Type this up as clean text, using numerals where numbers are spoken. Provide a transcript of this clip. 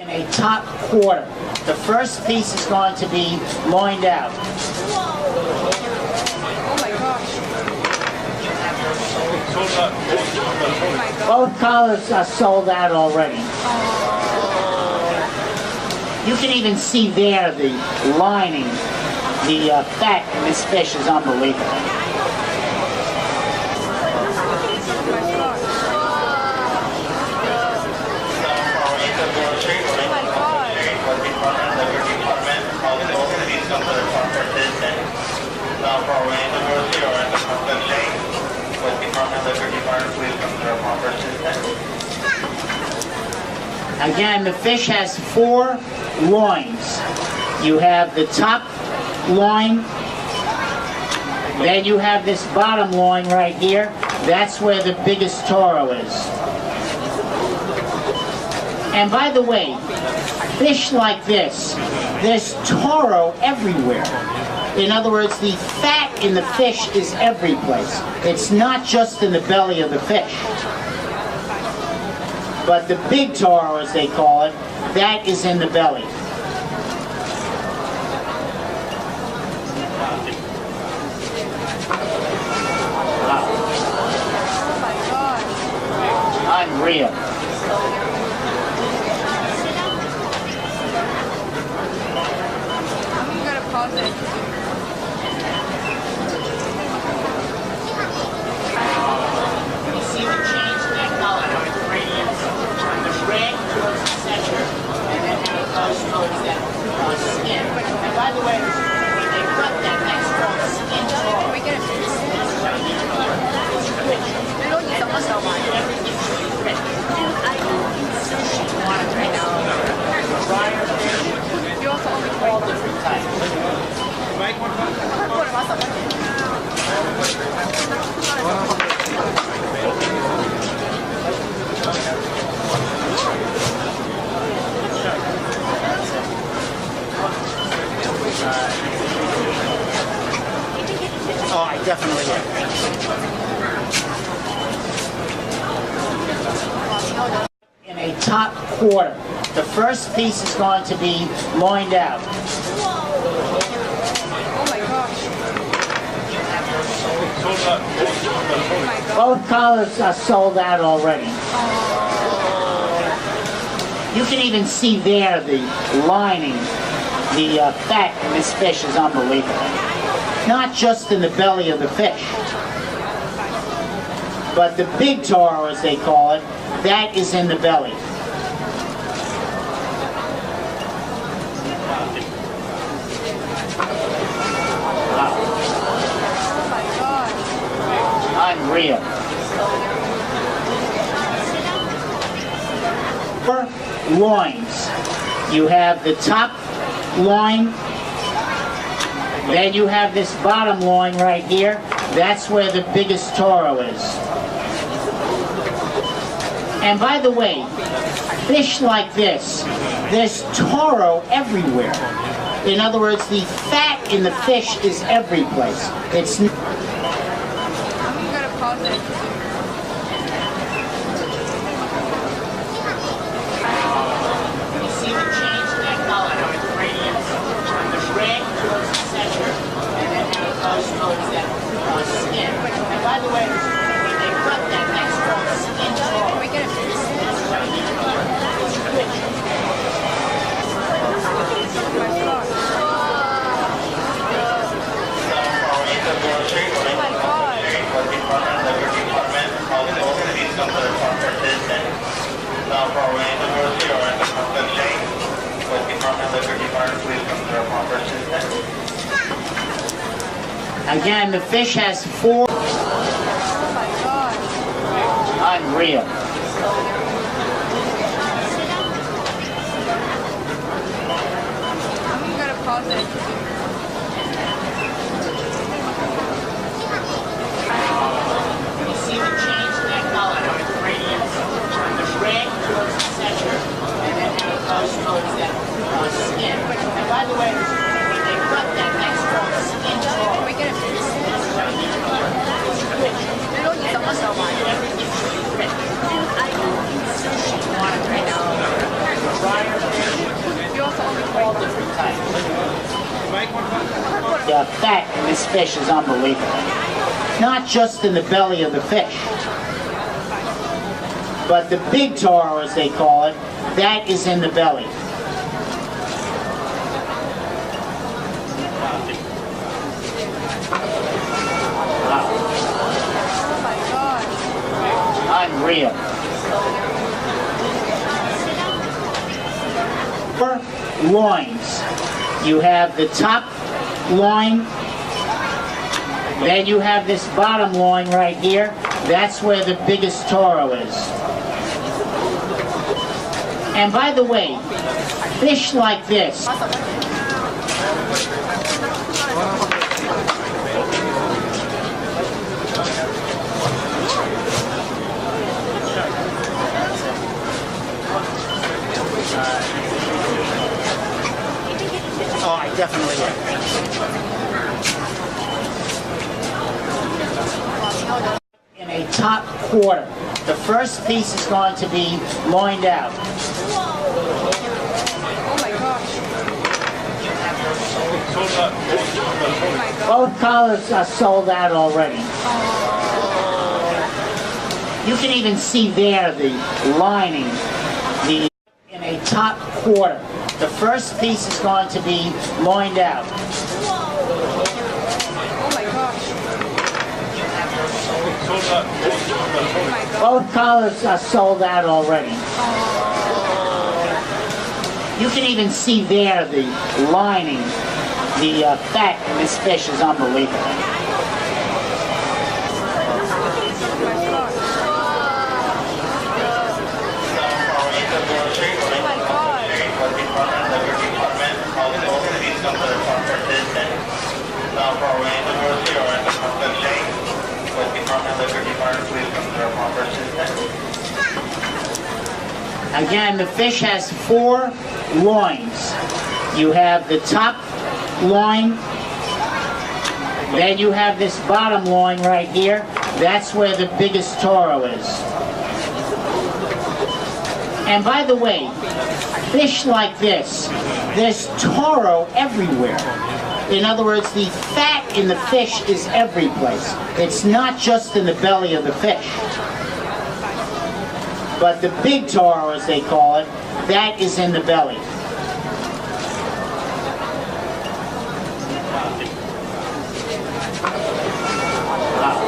In a top quarter, the first piece is going to be loined out. Oh my gosh. Oh my God. Both collars are sold out already. You can even see there the lining, the fat in this fish is unbelievable. Again, the fish has 4 loins. You have the top loin, then you have this bottom loin right here. That's where the biggest toro is. And by the way, fish like this, there's toro everywhere. In other words, the fat in the fish is every place. It's not just in the belly of the fish. But the big toro, as they call it, that is in the belly. Wow. Unreal. I'm gonna pause it. You see the change in that color, how it gradients from the red towards the center, and then how it goes towards that skin. And by the way, when they cut that, that's called skin tone. Can we get a piece? Everything's rich. You want it right now. Fryer fish, You also only all different types. Oh, I definitely will. In a top quarter, the first piece is going to be loined out. Oh my gosh. Oh my God. Both collars are sold out already. You can even see there the lining, the fat in this fish is unbelievable. Not just in the belly of the fish, but the big toro, as they call it, that is in the belly. Wow. Oh my God. Unreal. 4 loins. You have the top loin, then you have this bottom loin right here. That's where the biggest toro is. And by the way, fish like this, there's toro everywhere. In other words, the fat in the fish is every place. It's I'm gonna pause it. You see the change in that color, how it gradients from the red towards the center, and then how it goes towards that skin. And by the way, when they cut that, that's called skin tone. Can we get a piece? Again, the fish has 4. Oh my God. Unreal. I'm gonna pause it. You see the change in that color, how it gradients from the red towards the center, and then how it goes towards that skin. And by the way, when they cut that, that's called skin tone. Can we get a piece? Everything's rich. You want it right now. Fryer fish, The fat in this fish is unbelievable. Not just in the belly of the fish, but the big taro, as they call it, that is in the belly. Wow. Oh my god. Unreal. Loins. You have the top loin, then you have this bottom loin right here. That's where the biggest taro is. And by the way, fish like this, oh, I definitely am. In a top quarter, the first piece is going to be loined out. Oh my gosh. Oh my god. Both collars are sold out already. You can even see there the lining, in a top quarter. The first piece is going to be loined out. Oh my gosh. Oh my god. Both collars are sold out already. You can even see there the lining, the fat in this fish is unbelievable. Oh my god. Again, the fish has 4 loins. You have the top loin, then you have this bottom loin right here. That's where the biggest taro is. And by the way, fish like this, there's taro everywhere. In other words, the fat in the fish is every place. It's not just in the belly of the fish. But the big taro, as they call it, that is in the belly.